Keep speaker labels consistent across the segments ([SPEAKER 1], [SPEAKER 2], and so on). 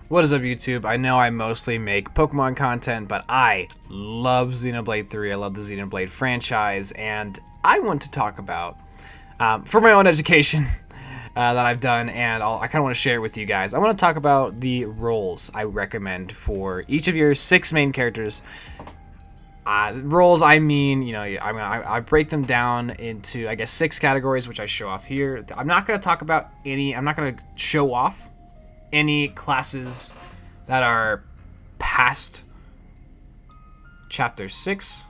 [SPEAKER 1] What is up, YouTube? I know I mostly make Pokemon content, but I love Xenoblade 3. I love the Xenoblade franchise, and I want to talk about, for my own education that I've done, and I kind of want to share it with you guys. I want to talk about the roles I recommend for each of your 6 main characters. Roles, I mean, you know, I break them down into, I guess, 6 categories, which I show off here. I'm not going to talk about I'm not going to show off any classes that are past chapter 6.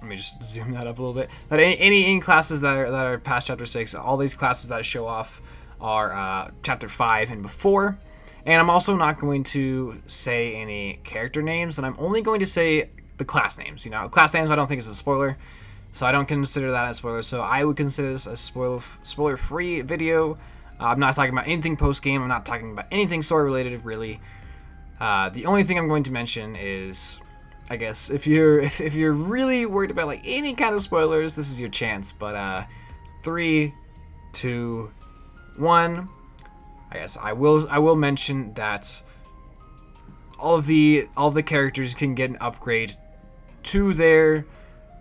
[SPEAKER 1] Let me just zoom that up a little bit. That any classes that are past chapter 6, all these classes that I show off are chapter 5 and before. And I'm also not going to say any character names, and I'm only going to say the class names. You know, class names I don't think is a spoiler, so I don't consider that a spoiler. So I would consider this a spoiler-free video. I'm not talking about anything post-game. I'm not talking about anything story-related, really. The only thing I'm going to mention is, I guess, if you're really worried about like any kind of spoilers, this is your chance. But 3, 2, 1. I guess I will mention that all of the characters can get an upgrade to their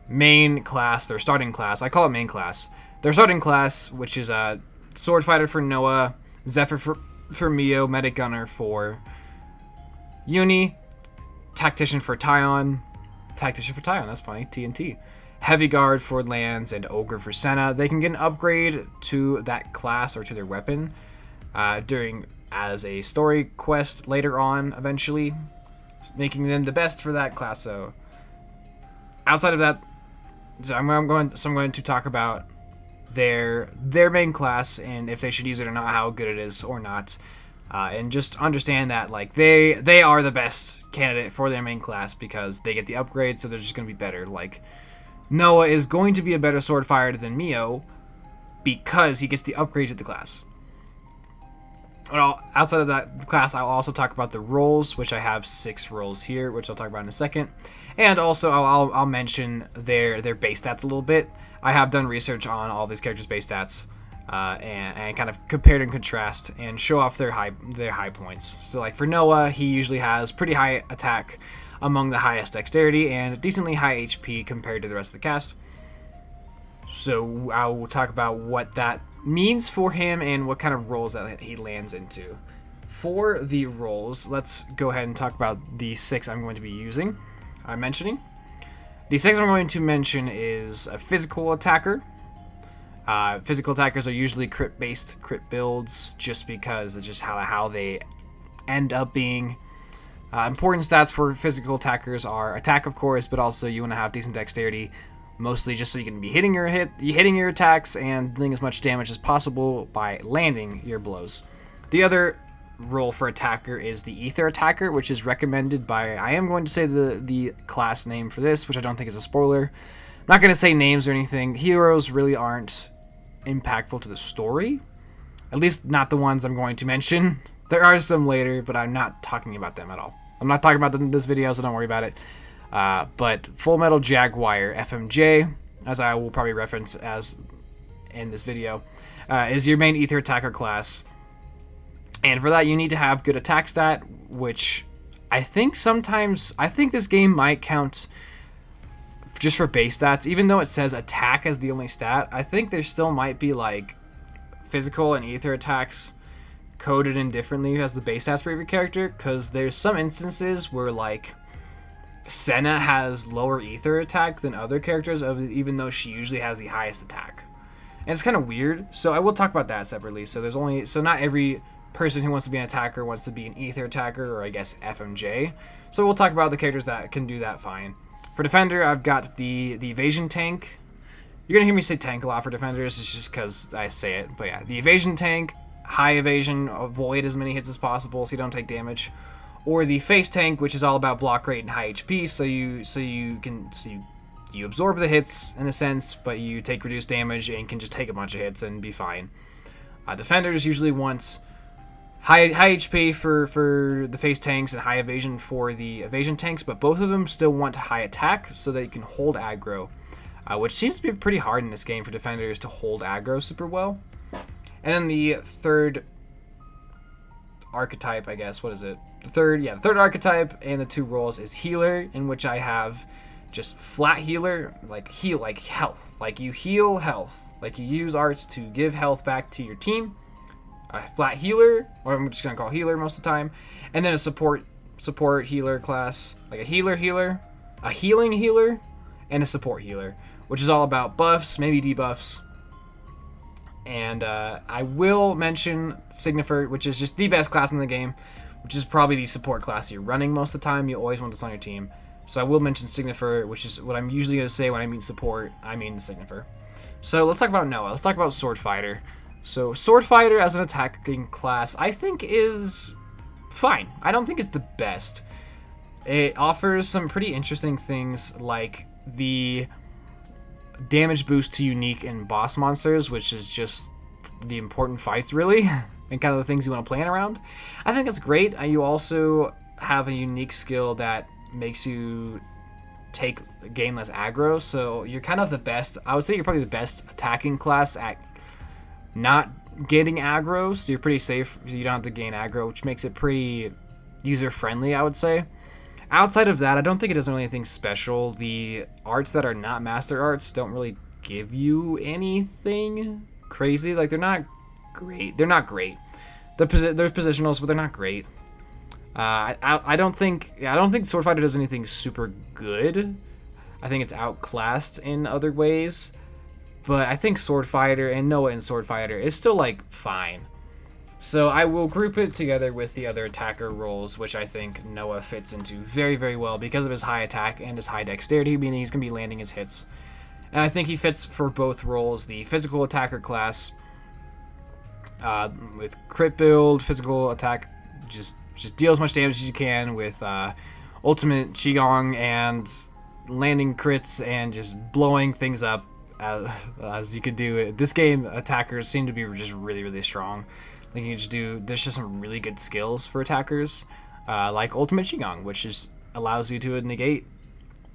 [SPEAKER 1] main class, their starting class. I call it main class. Their starting class, which is a Sword Fighter for Noah, Zephyr for Mio, Medic Gunner for Uni, Tactician for Taion, that's funny, TNT, Heavy Guard for Lanz, and Ogre for Sena. They can get an upgrade to that class or to their weapon as a story quest later on, eventually, making them the best for that class. So outside of that, I'm going to talk about their main class and if they should use it or not, how good it is or not, and just understand that like they are the best candidate for their main class because they get the upgrade, so they're just going to be better. Like Noah is going to be a better sword fighter than Mio because he gets the upgrade to the class. Well, outside of that class, I'll also talk about the roles, which I have 6 roles here, which I'll talk about in a second. And also, I'll mention their base stats a little bit. I have done research on all these characters' base stats and kind of compared and contrast and show off their high points. So, like for Noah, he usually has pretty high attack, among the highest dexterity, and decently high HP compared to the rest of the cast. So I will talk about what that means for him and what kind of roles that he lands into. For the roles, let's go ahead and talk about the 6 I'm going to be mentioning. The 6 I'm going to mention is a physical attacker. Physical attackers are usually crit builds, just because it's just how they end up being. Important stats for physical attackers are attack, of course, but also you want to have decent dexterity. Mostly just so you can be hitting your attacks and dealing as much damage as possible by landing your blows. The other role for attacker is the ether attacker, which is recommended by, I am going to say the class name for this, which I don't think is a spoiler. I'm not going to say names or anything. Heroes really aren't impactful to the story, at least not the ones I'm going to mention. There are some later, but I'm not talking about them at all. I'm not talking about them in this video, so don't worry about it. But Full Metal Jaguar FMJ, as I will probably reference as in this video, is your main ether attacker class. And for that, you need to have good attack stat, which I think this game might count just for base stats. Even though it says attack as the only stat, I think there still might be like physical and ether attacks coded in differently as the base stats for every character, because there's some instances where like Sena has lower ether attack than other characters, even though she usually has the highest attack. And it's kind of weird, so I will talk about that separately. So not every person who wants to be an attacker wants to be an ether attacker, or I guess FMJ. So we'll talk about the characters that can do that fine. For defender, I've got the evasion tank. You're gonna hear me say tank a lot for defenders, it's just because I say it. But yeah, the evasion tank, high evasion, avoid as many hits as possible so you don't take damage. Or the face tank, which is all about block rate and high HP, so you absorb the hits in a sense, but you take reduced damage and can just take a bunch of hits and be fine. Defenders usually want high HP for the face tanks and high evasion for the evasion tanks, but both of them still want high attack so that you can hold aggro, which seems to be pretty hard in this game for defenders to hold aggro super well. And then the third archetype, I guess. What is it? The third archetype and the 2 roles is healer, in which I have just flat healer, like health. Like you heal health. Like you use arts to give health back to your team. A flat healer, or I'm just gonna call healer most of the time, and then a support healer class, like a healer, a healing healer, and a support healer, which is all about buffs, maybe debuffs. And I will mention Signifer, which is just the best class in the game, which is probably the support class you're running most of the time. You always want this on your team. So I will mention Signifer, which is what I'm usually going to say when I mean support. I mean Signifer. So let's talk about Noah. Let's talk about Sword Fighter. So Sword Fighter as an attacking class, I think is fine. I don't think it's the best. It offers some pretty interesting things like the damage boost to unique and boss monsters, which is just the important fights really, and kind of the things you want to plan around. I think that's great. You also have a unique skill that makes you gain less aggro, so you're kind of the best. I would say you're probably the best attacking class at not getting aggro, so you're pretty safe. You don't have to gain aggro, which makes it pretty user-friendly, I would say. Outside of that, I don't think it does really anything special. The arts that are not master arts don't really give you anything crazy. Like, they're not great. They're not great. They're positionals, but they're not great. I don't think Sword Fighter does anything super good. I think it's outclassed in other ways. But I think Sword Fighter and Noah in Sword Fighter is still, like, fine. So I will group it together with the other attacker roles, which I think Noah fits into very, very well because of his high attack and his high dexterity, meaning he's going to be landing his hits. And I think he fits for both roles. The physical attacker class, with crit build, physical attack, just deal as much damage as you can with ultimate Qigong and landing crits and just blowing things up as you could do. This game, attackers seem to be just really, really strong. Like you just there's just some really good skills for attackers, like ultimate Qigong, which just allows you to negate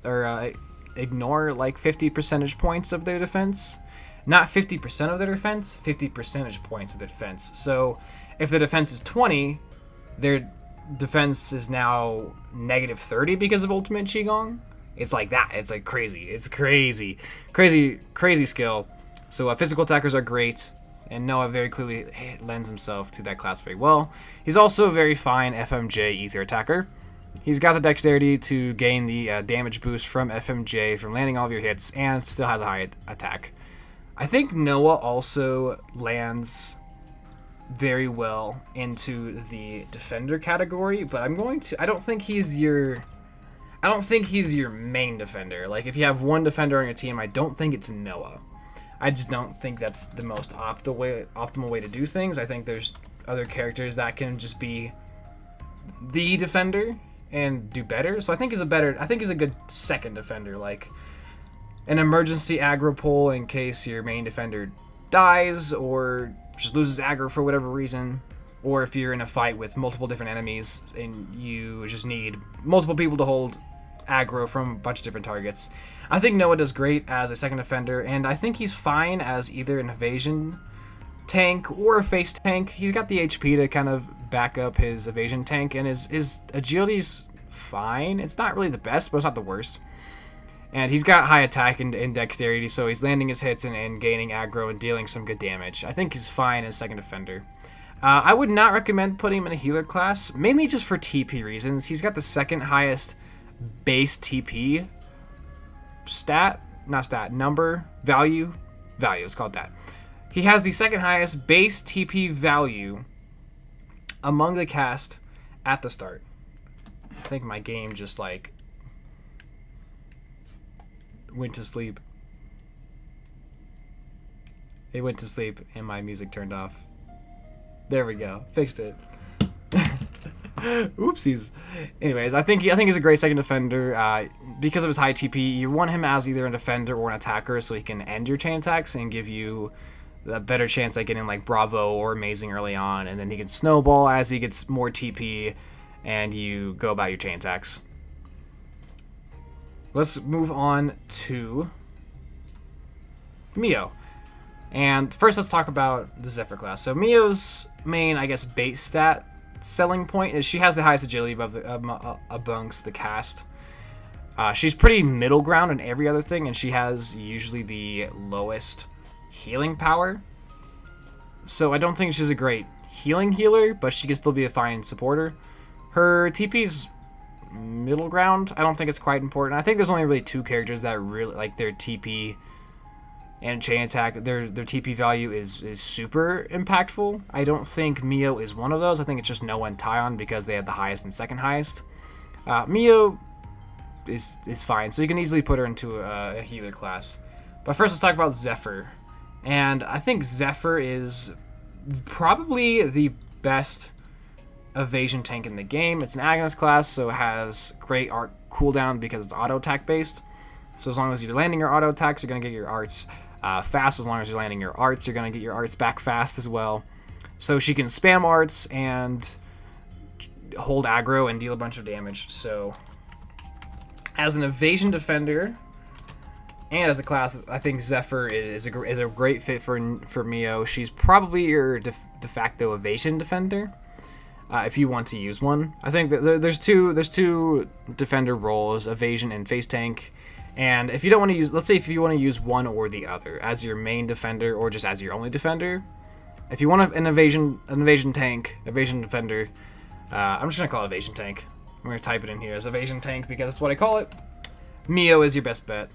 [SPEAKER 1] or ignore like 50 percentage points of their defense. Not 50% of their defense, 50 percentage points of their defense. So if the defense is 20, their defense is now negative 30 because of ultimate Qigong. It's like that. It's like crazy. It's crazy skill. So physical attackers are great. And Noah very clearly lends himself to that class very well. He's also a very fine FMJ Ether attacker. He's got the dexterity to gain the damage boost from FMJ from landing all of your hits, and still has a high attack. I think Noah also lands very well into the defender category, but I don't think he's your main defender. Like if you have one defender on your team, I don't think it's Noah. I just don't think that's the most optimal way to do things. I think there's other characters that can just be the defender and do better. So I think he's a good second defender, like an emergency aggro pull in case your main defender dies or just loses aggro for whatever reason, or if you're in a fight with multiple different enemies and you just need multiple people to hold aggro from a bunch of different targets. I think Noah does great as a second defender, and I think he's fine as either an evasion tank or a face tank. He's got the HP to kind of back up his evasion tank, and his agility's fine. It's not really the best, but it's not the worst. And he's got high attack and dexterity, so he's landing his hits and gaining aggro and dealing some good damage. I think he's fine as second defender. I would not recommend putting him in a healer class, mainly just for TP reasons. He's got the second highest base TP value, it's called that. He has the second highest base TP value among the cast at the start. I think my game just like went to sleep. It went to sleep and my music turned off. There we go. Fixed it. Oopsies. Anyways, I think he's a great second defender. Because of his high TP, you want him as either a defender or an attacker so he can end your chain attacks and give you a better chance at getting like Bravo or Amazing early on, and then he can snowball as he gets more TP and you go about your chain attacks. Let's move on to Mio. And first let's talk about the Zephyr class. So Mio's main, I guess, base stat selling point is she has the highest agility amongst the cast. She's pretty middle ground in every other thing, and she has usually the lowest healing power. So I don't think she's a great healer, but she can still be a fine supporter. Her TP's middle ground. I don't think it's quite important. I think there's only really 2 characters that really like their TP and chain attack. Their TP value is super impactful. I don't think Mio is one of those. I think it's just Noah and Taion because they have the highest and second highest. Mio is fine, so you can easily put her into a healer class. But first, let's talk about Zephyr. And I think Zephyr is probably the best evasion tank in the game. It's an Agnes class, so it has great art cooldown because it's auto attack based. So as long as you're landing your auto attacks, you're going to get your arts fast. As long as you're landing your arts, you're going to get your arts back fast as well. So she can spam arts and hold aggro and deal a bunch of damage. So as an evasion defender and as a class, I think Zephyr is a great fit for Mio. She's probably your de facto evasion defender if you want to use one. I think that there's two defender roles, evasion and face tank. And if you don't want to use, let's say if you want to use one or the other as your main defender or just as your only defender, if you want an evasion defender, I'm just gonna call it evasion tank. I'm gonna type it in here as evasion tank because that's what I call it. Mio is your best bet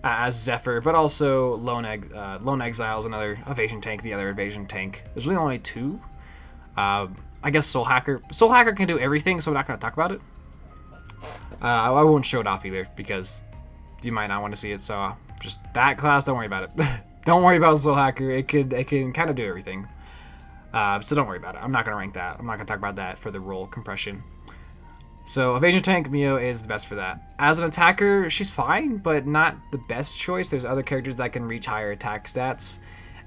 [SPEAKER 1] as Zephyr, but also Lone Exile is another evasion tank. The other evasion tank. There's really only 2. I guess Soul Hacker. Soul Hacker can do everything, so we're not gonna talk about it. I won't show it off either because you might not want to see it. So just that class, don't worry about it. Don't worry about Soul Hacker. It can kind of do everything. So don't worry about it. I'm not gonna rank that. I'm not gonna talk about that for the role compression. So evasion tank Mio is the best for that. As an attacker, she's fine, but not the best choice. There's other characters that can reach higher attack stats.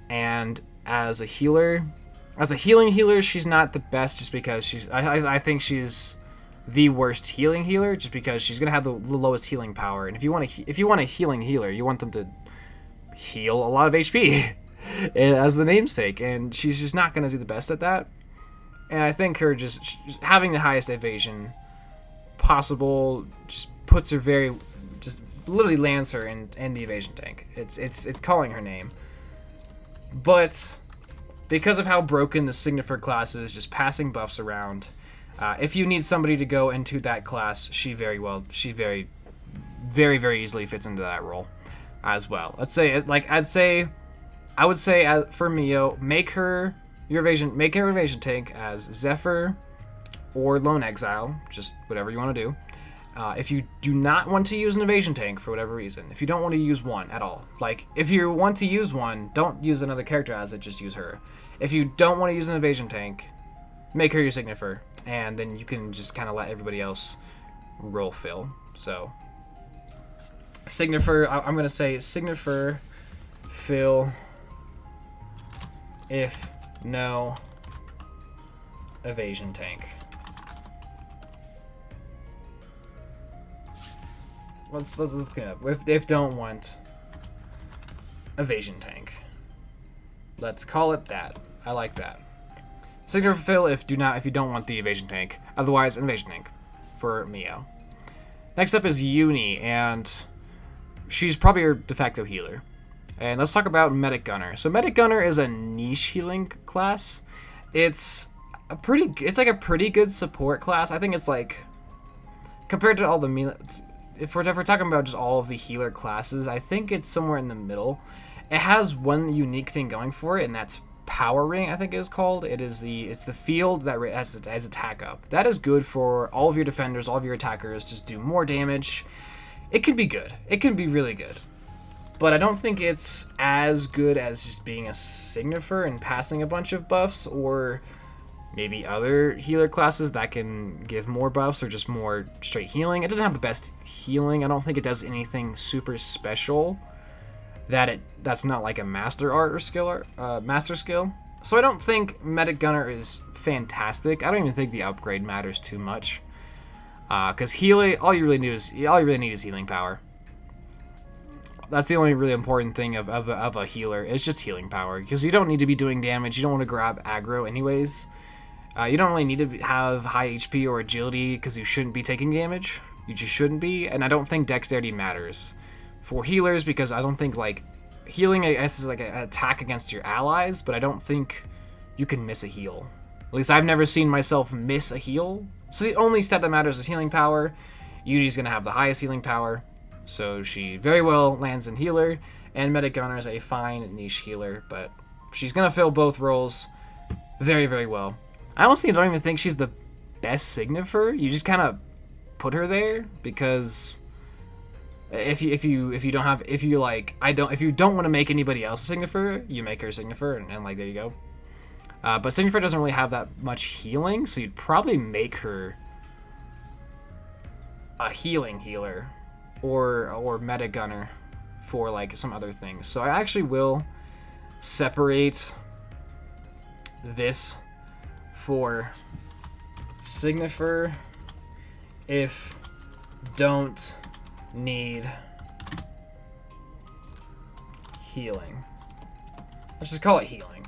[SPEAKER 1] And as a healer, as a healing healer, she's not the best just because I think she's the worst healing healer just because she's gonna have the lowest healing power. And if you want a healing healer, you want them to heal a lot of HP as the namesake, and she's just not gonna do the best at that. And I think her just having the highest evasion possible just puts her just literally lands her in the evasion tank. It's calling her name. But because of how broken the Signifer class is, just passing buffs around, if you need somebody to go into that class, she very easily fits into that role as well. I would say for Mio, make her your evasion tank as Zephyr or Lone Exile, just whatever you want to do. If you do not want to use an evasion tank for whatever reason, if you don't want to use one at all, like if you want to use one, don't use another character as it, just use her. If you don't want to use an evasion tank, make her your Signifer, and then you can just kind of let everybody else role fill. So Signifer, I'm going to say Signifer fill if no evasion tank. Let's look it up. If don't want evasion tank, let's call it that. I like that. Signifer fill if you don't want the evasion tank. Otherwise, an evasion tank for Mio. Next up is Uni, and she's probably your de facto healer. And let's talk about Medic Gunner. So Medic Gunner is a niche healing class. It's like a pretty good support class. I think it's like compared to all the if we're talking about just all of the healer classes, I think it's somewhere in the middle. It has one unique thing going for it, and that's Power Ring, I think it is called. It's the field that has attack up. That is good for all of your defenders, all of your attackers, just do more damage. It can be good. It can be really good. But I don't think it's as good as just being a Signifer and passing a bunch of buffs, or maybe other healer classes that can give more buffs or just more straight healing. It doesn't have the best healing. I don't think it does anything super special that's not like a master art or master skill. So I don't think Medic Gunner is fantastic. I don't even think the upgrade matters too much. Because healing, all you really need is healing power. That's the only really important thing of a healer. It's just healing power, because you don't need to be doing damage. You don't want to grab aggro anyways. You don't really need to have high HP or agility because you shouldn't be taking damage. You just shouldn't be, and I don't think dexterity matters for healers because I don't think like healing, I guess, is like an attack against your allies, but I don't think you can miss a heal. At least I've never seen myself miss a heal. So the only stat that matters is healing power. Uni's gonna have the highest healing power, so she very well lands in healer, and Medic Gunner is a fine niche healer, but she's gonna fill both roles very, very well. I honestly don't even think she's the best Signifer. You just kind of put her there because if you don't want to make anybody else a Signifer, you make her a Signifer, and like there you go. But Signifer doesn't really have that much healing, so you'd probably make her a healing healer or meta gunner for like some other things. So I actually will separate this for Signifer if don't need healing. Let's just call it healing.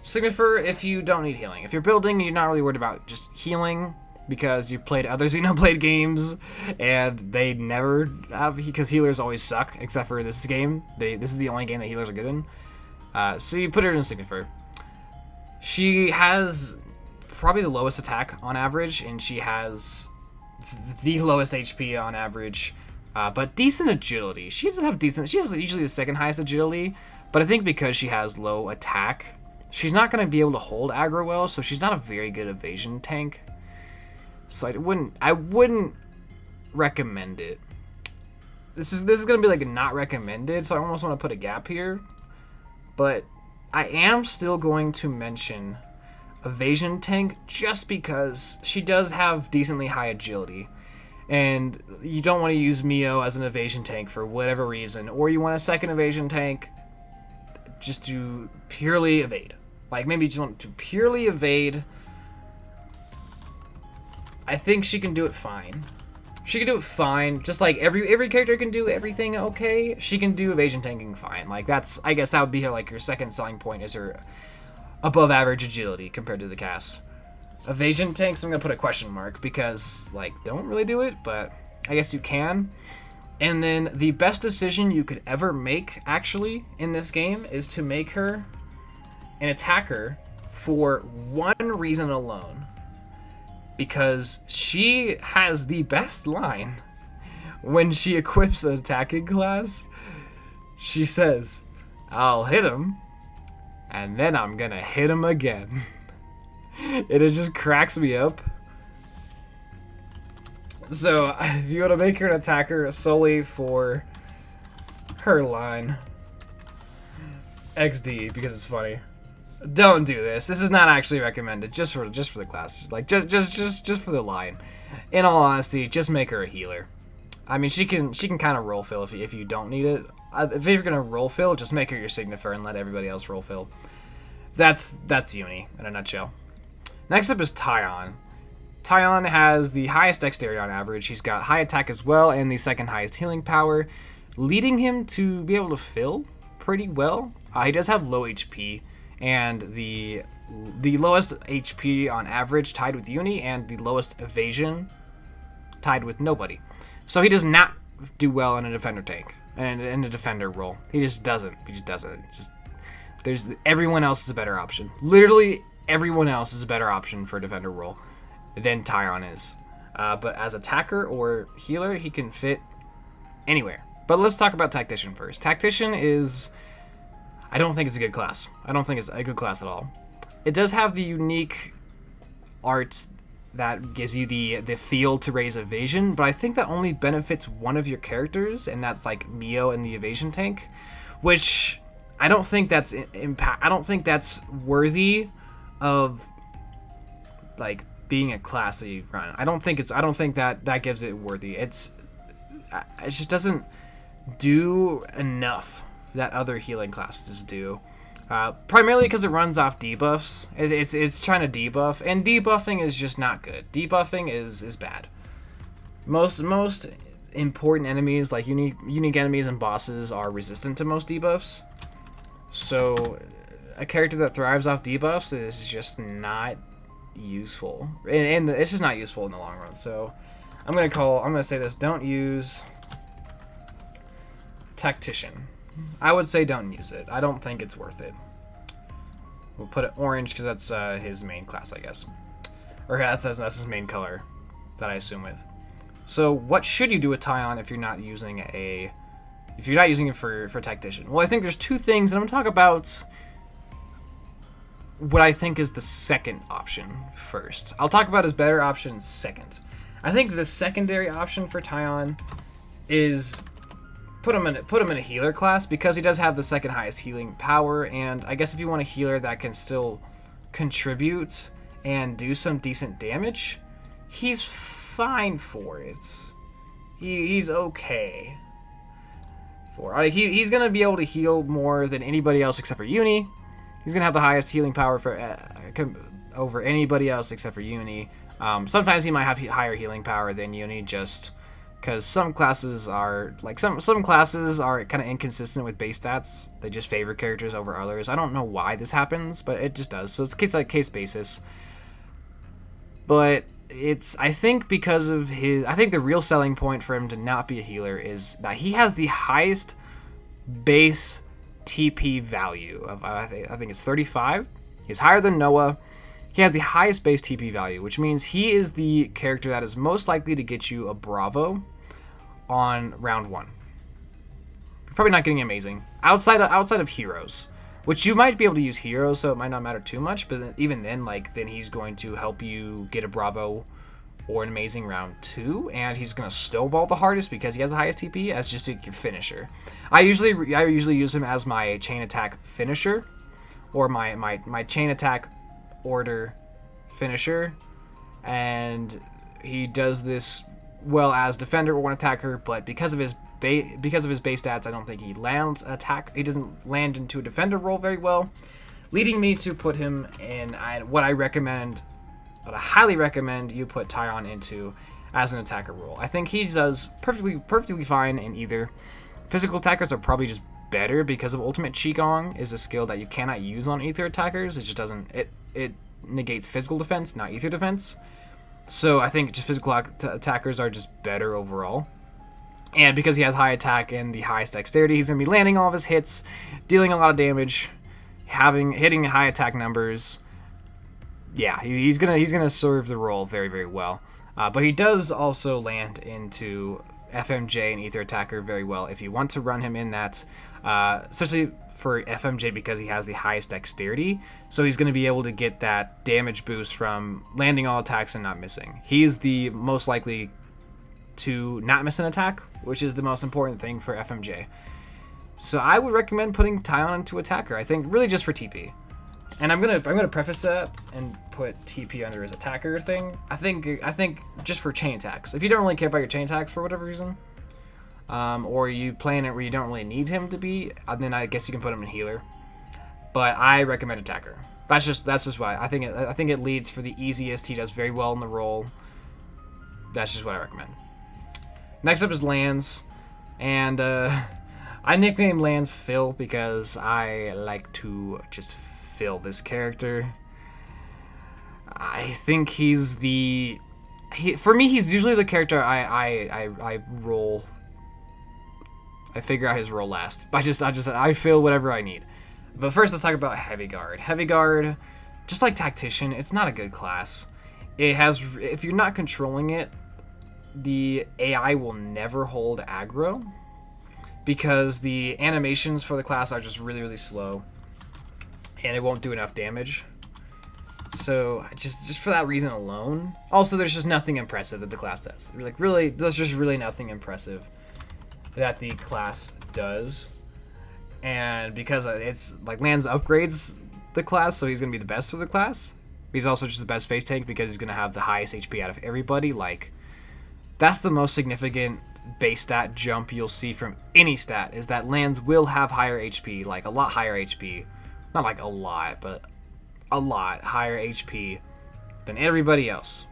[SPEAKER 1] Signifer if you don't need healing. If you're building and you're not really worried about just healing because you played other Xenoblade games and they never have, because healers always suck except for this game. This is the only game that healers are good in. So you put her in Signifer. She has probably the lowest attack on average, and she has the lowest HP on average, but decent agility. She doesn't have decent. She has usually the second highest agility, but I think because she has low attack, she's not going to be able to hold aggro well, so she's not a very good evasion tank. So I wouldn't recommend it. This is going to be like not recommended, so I almost want to put a gap here, but I am still going to mention evasion tank just because she does have decently high agility, and you don't want to use Mio as an evasion tank for whatever reason, or you want a second evasion tank just to purely evade. Like maybe you just want to purely evade. I think she can do it fine. She can do it fine, just like every character can do everything okay. She can do evasion tanking fine. Like that's, I guess that would be her like her second selling point is her above average agility compared to the cast. Evasion tanks, I'm gonna put a question mark because like don't really do it, but I guess you can. And then the best decision you could ever make actually in this game is to make her an attacker for one reason alone. Because she has the best line when she equips an attacking class. She says, "I'll hit him, and then I'm gonna hit him again." And it just cracks me up. So if you want to make her an attacker solely for her line, XD, because it's funny. Don't do this. This is not actually recommended. Just for the class, like just for the line. In all honesty, just make her a healer. I mean, she can kind of roll fill if you don't need it. If you're gonna roll fill, just make her your Signifer and let everybody else roll fill. That's Uni in a nutshell. Next up is Taion. Taion has the highest dexterity on average. He's got high attack as well and the second highest healing power, leading him to be able to fill pretty well. He does have low HP. And the lowest HP on average tied with Uni, and the lowest evasion tied with nobody. So he does not do well in a defender tank and in a defender role. He just doesn't. It's just everyone else is a better option. Literally everyone else is a better option for a defender role than Taion is. But as attacker or healer, he can fit anywhere. But let's talk about Tactician first. Tactician is, I don't think it's a good class. I don't think it's a good class at all. It does have the unique art that gives you the field to raise evasion, but I think that only benefits one of your characters, and that's like Mio and the evasion tank, which I don't think that's I don't think that's worthy of like being a class that you run. I don't think that gives it worthy. It just doesn't do enough that other healing classes do. Primarily because it runs off debuffs. It's trying to debuff, and debuffing is just not good. Debuffing is bad. Most important enemies, like unique enemies and bosses, are resistant to most debuffs. So a character that thrives off debuffs is just not useful, and it's just not useful in the long run. So I'm gonna say this: don't use Tactician. I would say don't use it. I don't think it's worth it. We'll put it orange because that's his main class, I guess, or that's his main color that I assume with. So what should you do with Taion if you're not using it for Tactician? Well, I think there's two things, and I'm gonna talk about what I think is the second option first. I'll talk about his better option second. I think the secondary option for Taion is put him in a healer class, because he does have the second highest healing power, and I guess if you want a healer that can still contribute and do some decent damage, he's fine for it. He's okay for, like, he's gonna be able to heal more than anybody else except for Uni. He's gonna have the highest healing power for over anybody else except for Uni. Sometimes he might have higher healing power than Uni, just because some classes are like some classes are kind of inconsistent with base stats. They just favor characters over others. I don't know why this happens, but it just does. So it's case basis. But I think because of I think the real selling point for him to not be a healer is that he has the highest base TP value of, I think it's 35. He's higher than Noah. He has the highest base TP value, which means he is the character that is most likely to get you a Bravo on round 1. You're probably not getting amazing outside of heroes, which you might be able to use heroes, so it might not matter too much. But even then, then he's going to help you get a Bravo or an amazing round 2, and he's gonna snowball the hardest because he has the highest TP as just a finisher. I usually use him as my chain attack finisher, or my chain attack order finisher, and he does this well as defender or one attacker, but because of his base stats, I don't think he lands an attack. He doesn't land into a defender role very well, leading me to put him in what I highly recommend you put Taion into as an attacker role. I think he does perfectly fine in either. Physical attackers are probably just better because of Ultimate Qigong is a skill that you cannot use on ether attackers. It just doesn't. It negates physical defense, not ether defense. So I think just physical attackers are just better overall. And because he has high attack and the highest dexterity, he's gonna be landing all of his hits, dealing a lot of damage, hitting high attack numbers. Yeah, he's gonna serve the role very, very well. But he does also land into FMJ and Ether Attacker very well if you want to run him in that, especially for FMJ because he has the highest dexterity. So he's going to be able to get that damage boost from landing all attacks and not missing. He's the most likely to not miss an attack, which is the most important thing for FMJ. So I would recommend putting Taion into Attacker, I think, really just for TP. And I'm gonna preface that and put TP under his attacker thing. I think just for chain attacks. If you don't really care about your chain attacks for whatever reason, or you playing it where you don't really need him to be, then I guess you can put him in healer. But I recommend attacker. That's just why I think it leads for the easiest. He does very well in the role. That's just what I recommend. Next up is Lanz, and I nicknamed Lanz Phil because I like to just fill this character. I think for me he's usually the character I roll. I figure out his role last. I fill whatever I need. But first let's talk about Heavy Guard. Heavy Guard, just like Tactician, it's not a good class. If you're not controlling it, the AI will never hold aggro because the animations for the class are just really, really slow. And it won't do enough damage. So just for that reason alone. Also, there's just nothing impressive that the class does. Like really, there's just really nothing impressive that the class does. And because it's like Lanz upgrades the class, so he's gonna be the best for the class. He's also just the best face tank because he's gonna have the highest HP out of everybody. Like that's the most significant base stat jump you'll see from any stat is that Lanz will have higher HP, like a lot higher HP. Not like a lot, but a lot higher HP than everybody else.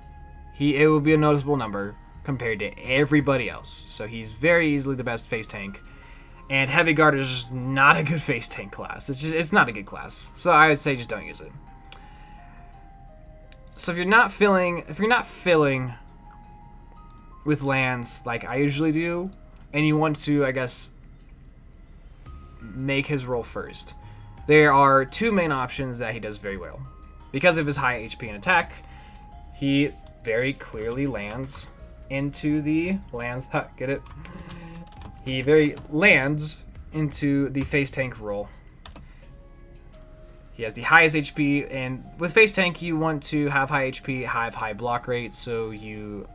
[SPEAKER 1] It will be a noticeable number compared to everybody else. So he's very easily the best face tank. And Heavy Guard is just not a good face tank class. It's not a good class. So I would say just don't use it. So if you're not filling with Lanz like I usually do, and you want to, I guess, make his roll first, there are two main options that he does very well. Because of his high HP and attack, he very clearly lands into the get it? He very lands into the face tank role. He has the highest HP, and with face tank, you want to have high HP, have high block rate, so you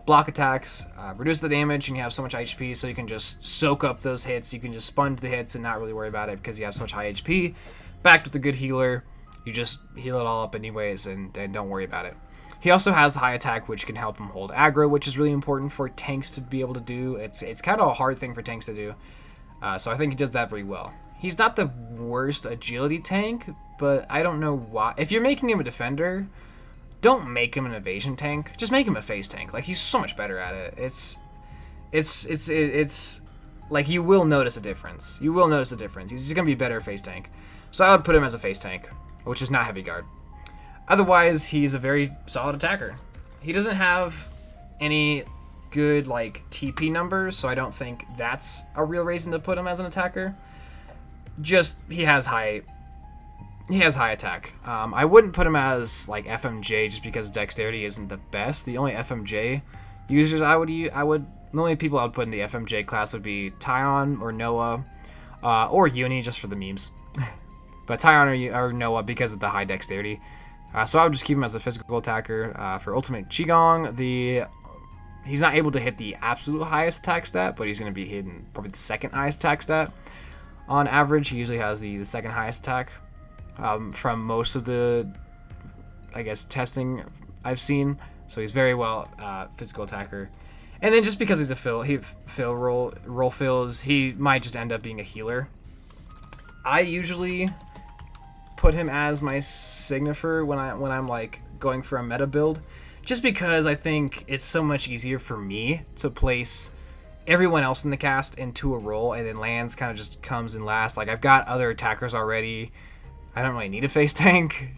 [SPEAKER 1] block attacks, reduce the damage, and you have so much HP, so you can just soak up those hits. You can just sponge the hits and not really worry about it because you have so much high HP. Backed with a good healer, you just heal it all up anyways, and don't worry about it. He also has high attack, which can help him hold aggro, which is really important for tanks to be able to do. It's kind of a hard thing for tanks to do, so I think he does that very well. He's not the worst agility tank, but I don't know why. If you're making him a defender, don't make him an evasion tank. Just make him a face tank. Like, he's so much better at it. It's like, you will notice a difference. You will notice a difference. He's gonna be better face tank. So I would put him as a face tank, which is not heavy guard. Otherwise, he's a very solid attacker. He doesn't have any good like TP numbers, so I don't think that's a real reason to put him as an attacker. Just he has high attack. I wouldn't put him as like FMJ just because dexterity isn't the best. The only FMJ users the only people I would put in the FMJ class would be Taion or Noah, or Uni just for the memes. But Taion or Noah because of the high dexterity. So I would just keep him as a physical attacker. For ultimate Qigong, he's not able to hit the absolute highest attack stat, but he's going to be hitting probably the second highest attack stat. On average, he usually has the second highest attack from most of the, I guess, testing I've seen. So he's very well physical attacker. And then just because he's a role fills, he might just end up being a healer. I usually put him as my signifer when I'm like going for a meta build, just because I think it's so much easier for me to place everyone else in the cast into a role, and then Lanz kind of just comes in last. Like, I've got other attackers already. I don't really need a face tank,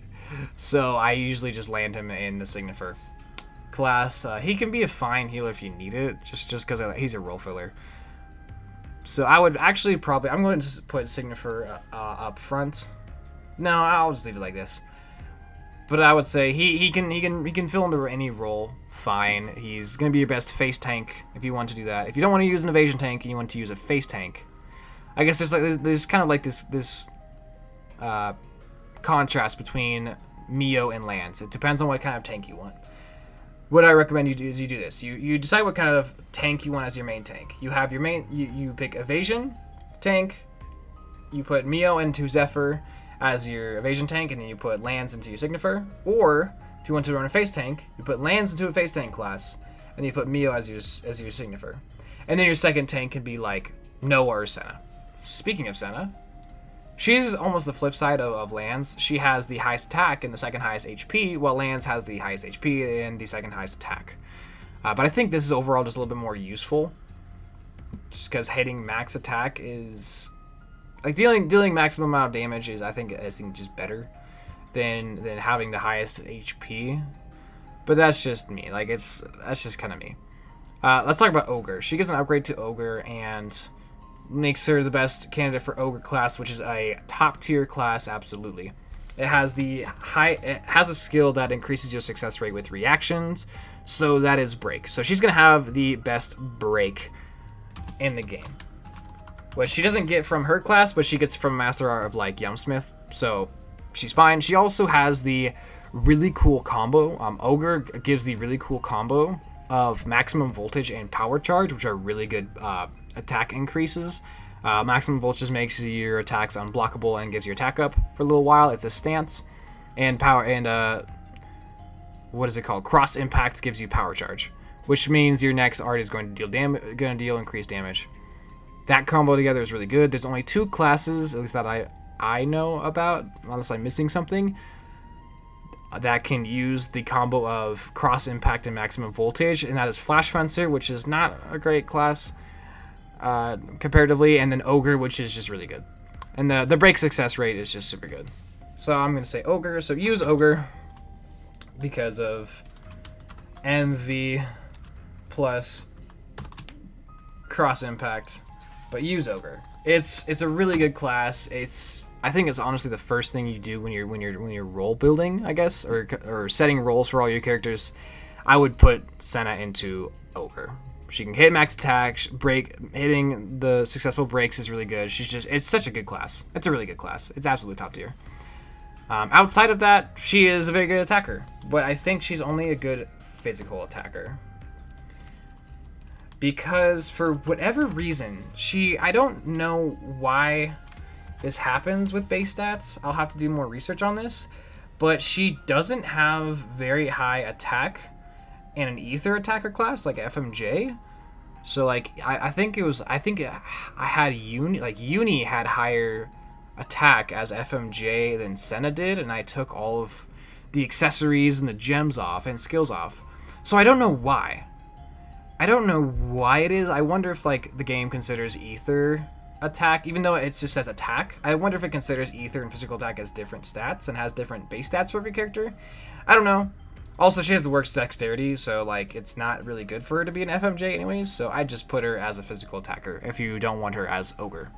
[SPEAKER 1] so I usually just land him in the signifer class. He can be a fine healer if you need it, just because he's a role filler. So I would actually I'm going to put signifer up front. No, I'll just leave it like this. But I would say he can fill into any role fine. He's going to be your best face tank if you want to do that. If you don't want to use an evasion tank and you want to use a face tank, I guess there's kind of like this contrast between Mio and Lanz. It depends on what kind of tank you want. What I recommend you do is you do this. You decide what kind of tank you want as your main tank. You have your main. You pick evasion tank. You put Mio into Zephyr as your evasion tank, and then you put Lanz into your signifer. Or if you want to run a face tank, you put Lanz into a face tank class, and you put Mio as your signifer. And then your second tank can be like Noah or Sena. Speaking of Sena, she's almost the flip side of Lanz. She has the highest attack and the second highest HP, while Lanz has the highest HP and the second highest attack. But I think this is overall just a little bit more useful, just because hitting max attack is like dealing maximum amount of damage is I think just better than having the highest HP. But that's just me. Like, that's just kind of me. Let's talk about Ogre. She gets an upgrade to Ogre and makes her the best candidate for Ogre class, which is a top tier class. Absolutely. It has a skill that increases your success rate with reactions, so that is break. So she's gonna have the best break in the game, which she doesn't get from her class, but she gets from Master Art of like Yumsmith, so she's fine. She also has the really cool combo. Ogre gives the really cool combo of maximum voltage and power charge, which are really good attack increases. Maximum voltage makes your attacks unblockable and gives your attack up for a little while. It's a stance, and power and what is it called? Cross impact gives you power charge, which means your next art is going to deal increased damage. That combo together is really good. There's only two classes, at least that I know about, unless I'm missing something, that can use the combo of cross impact and maximum voltage, and that is Flash Fencer, which is not a great class comparatively, and then Ogre, which is just really good. And the break success rate is just super good. So I'm going to say Ogre. So use Ogre. because of MV plus cross impact, but use ogre. It's a really good class. I think it's honestly the first thing you do when you're role building, I guess, or setting roles for all your characters. I would put Sena into ogre. She can hit max attack, hitting the successful breaks is really good. It's such a good class. It's a really good class. It's absolutely top tier. Outside of that, she is a very good attacker, but I think she's only a good physical attacker. Because for whatever reason, I don't know why this happens with base stats. I'll have to do more research on this, but she doesn't have very high attack in an ether attacker class like FMJ. So like I think I had Uni had higher attack as FMJ than Sena did, and I took all of the accessories and the gems off and skills off. So I don't know why. I don't know why it is. I wonder if like the game considers ether attack, even though it just says attack. I wonder if it considers ether and physical attack as different stats and has different base stats for every character. I don't know. Also, she has the worst dexterity, so like it's not really good for her to be an FMJ anyways, so I just put her as a physical attacker if you don't want her as ogre.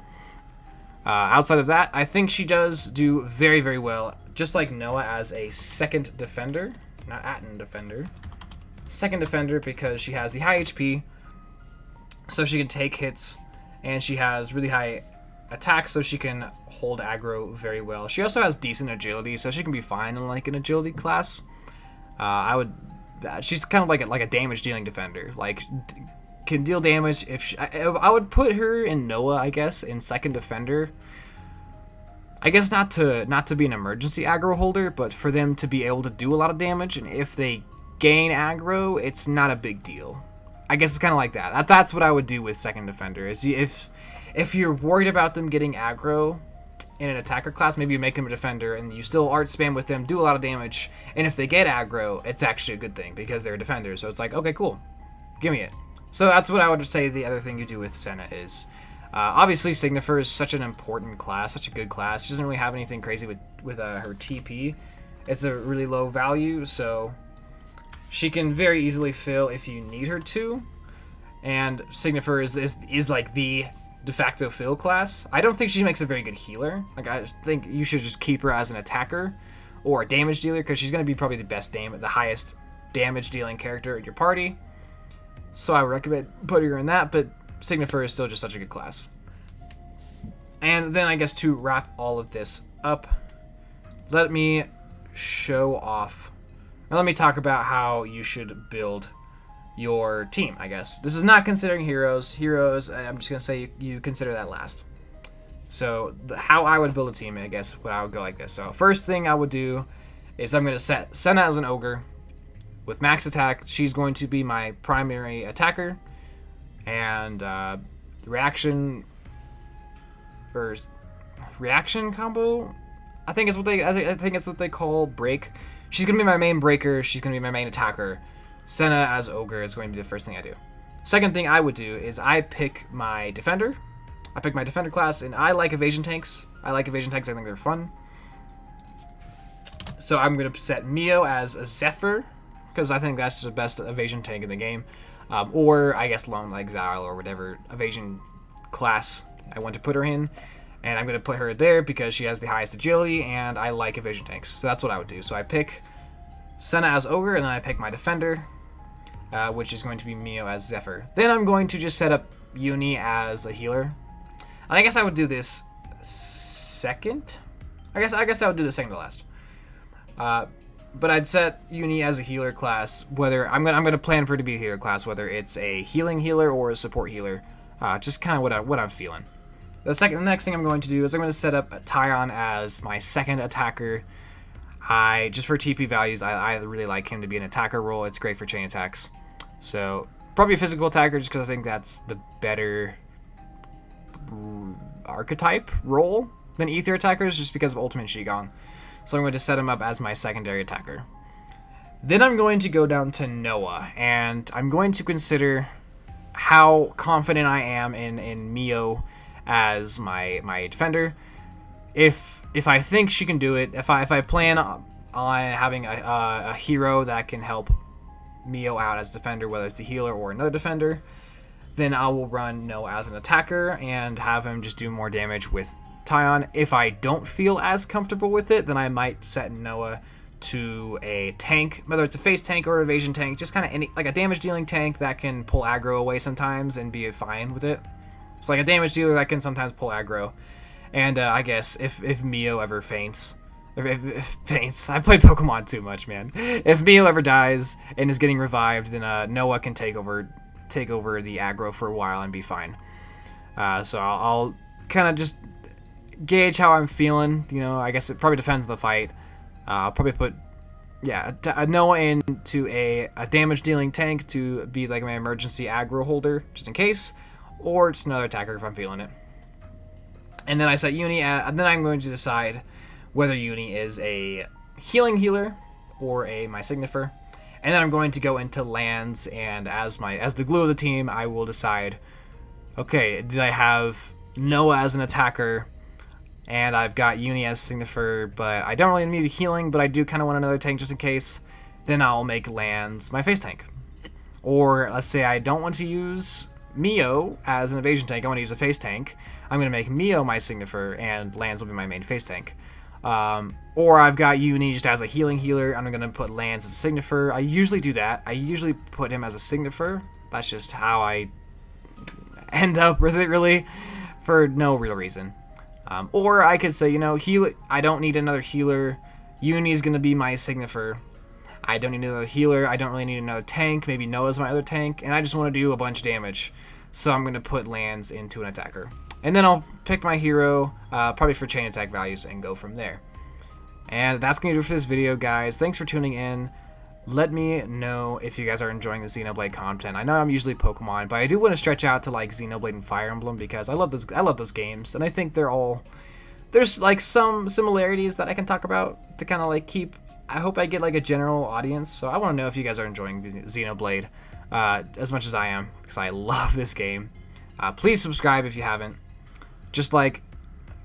[SPEAKER 1] Outside of that, I think she does do very, very well, just like Noah, as a second defender, not Atten defender. Second defender because she has the high HP, so she can take hits, and she has really high attack, so she can hold aggro very well. She also has decent agility, so she can be fine in like an agility class. She's kind of like a damage dealing defender, like can deal damage. I would put her in Noah, I guess, in second defender. I guess not to be an emergency aggro holder, but for them to be able to do a lot of damage, and if they gain aggro, it's not a big deal. I guess it's kind of like that. That's what I would do with second defender. Is if you're worried about them getting aggro in an attacker class, maybe you make them a defender and you still art spam with them, do a lot of damage, and if they get aggro, it's actually a good thing because they're a defender. So it's like, okay, cool, give me it. So that's what I would say the other thing you do with Sena is. Obviously, Signifer is such an important class, such a good class. She doesn't really have anything crazy with her TP. It's a really low value, so she can very easily fill if you need her to. And Signifer is like the de facto fill class. I don't think she makes a very good healer. Like I think you should just keep her as an attacker or a damage dealer because she's going to be probably the highest damage dealing character in your party. So I would recommend putting her in that, but Signifer is still just such a good class. And then I guess to wrap all of this up, let me show off. Now let me talk about how you should build your team, I guess. This is not considering heroes. Heroes, I'm just going to say you consider that last. So how I would build a team, I guess, I would go like this. So first thing I would do is I'm going to set Sena as an ogre with max attack. She's going to be my primary attacker. And reaction combo, I think it's what they call break. She's gonna be my main breaker. She's gonna be my main attacker. Sena as ogre is going to be the first thing I do. Second thing I would do is I pick my defender. I pick my defender class, and I like evasion tanks. I think they're fun. So I'm gonna set Mio as a Zephyr because I think that's the best evasion tank in the game. Or I guess Lone Exile or whatever evasion class I want to put her in. And I'm going to put her there because she has the highest agility and I like evasion tanks. So that's what I would do. So I pick Sena as ogre and then I pick my defender, which is going to be Mio as Zephyr. Then I'm going to just set up Uni as a healer. And I guess I would do this second. I guess I would do the second to last. But I'd set Uni as a healer class. Whether I'm gonna plan for it to be a healer class, whether it's a healing healer or a support healer, just kind of what I'm feeling. The next thing I'm going to do is I'm going to set up Taion as my second attacker. Just for TP values, I really like him to be an attacker role. It's great for chain attacks. So probably a physical attacker just because I think that's the better archetype role than ether attackers, just because of ultimate Shigong. So I'm going to set him up as my secondary attacker. Then I'm going to go down to Noah, and I'm going to consider how confident I am in Mio as my defender. If I think she can do it, if I plan on having a hero that can help Mio out as defender, whether it's a healer or another defender, then I will run Noah as an attacker and have him just do more damage with Taion. If I don't feel as comfortable with it, then I might set Noah to a tank, whether it's a face tank or an evasion tank, just kind of any, like a damage dealing tank that can pull aggro away sometimes and be fine with it. It's like a damage dealer that can sometimes pull aggro. And I guess if Mio ever faints, if faints, I played Pokemon too much, man. If Mio ever dies and is getting revived, then Noah can take over the aggro for a while and be fine. So I'll kind of just gauge how I'm feeling. You know, I guess it probably depends on the fight. I'll probably put Noah into a damage dealing tank to be like my emergency aggro holder just in case, or just another attacker if I'm feeling it. And then I set Uni, and then I'm going to decide whether Uni is a healing healer or my Signifer. And then I'm going to go into Lanz, and as the glue of the team, I will decide, okay, did I have Noah as an attacker, and I've got Uni as Signifer, but I don't really need a healing, but I do kind of want another tank just in case, then I'll make Lanz my face tank. Or let's say I don't want to use Mio as an evasion tank, I want to use a face tank. I'm going to make Mio my Signifer, and Lanz will be my main face tank. Or I've got Uni just as a healing healer, I'm going to put Lanz as a Signifer. I usually do that. I usually put him as a Signifer. That's just how I end up with it, really, for no real reason. Or I could say, you know, I don't need another healer. Uni's going to be my Signifer. I don't need another healer. I don't really need another tank. Maybe Noah's my other tank. And I just want to do a bunch of damage. So I'm going to put Lanz into an attacker. And then I'll pick my hero, probably for chain attack values, and go from there. And that's going to do it for this video, guys. Thanks for tuning in. Let me know if you guys are enjoying the Xenoblade content. I know I'm usually Pokemon, but I do want to stretch out to like Xenoblade and Fire Emblem because I love those games, and I think there's like some similarities that I can talk about to kind of like keep. I hope I get like a general audience. So I want to know if you guys are enjoying Xenoblade as much as I am, because I love this game. Please subscribe if you haven't. Just like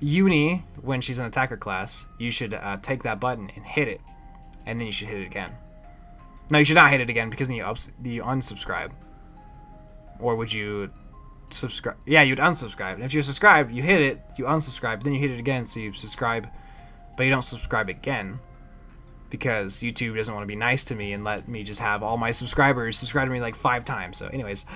[SPEAKER 1] Uni, when she's an attacker class, you should take that button and hit it, and then you should hit it again. No, you should not hit it again because then you unsubscribe. Or would you subscribe? Yeah, you'd unsubscribe. And if you subscribe, you hit it, you unsubscribe, then you hit it again, so you subscribe, but you don't subscribe again because YouTube doesn't want to be nice to me and let me just have all my subscribers subscribe to me like 5 times. So anyways,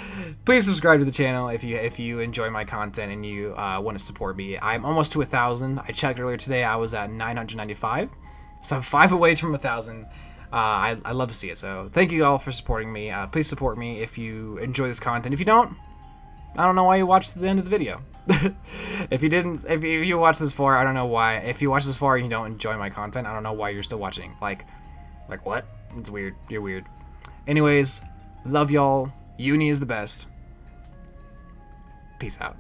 [SPEAKER 1] please subscribe to the channel if you enjoy my content and you want to support me. I'm almost to 1,000. I checked earlier today, I was at 995. So I'm 5 away from 1,000. I love to see it. So thank you all for supporting me. Please support me if you enjoy this content. If you don't, I don't know why you watched to the end of the video. If you watched this far, I don't know why. If you watch this far and you don't enjoy my content, I don't know why you're still watching. Like what? It's weird. You're weird. Anyways, love y'all. Uni is the best. Peace out.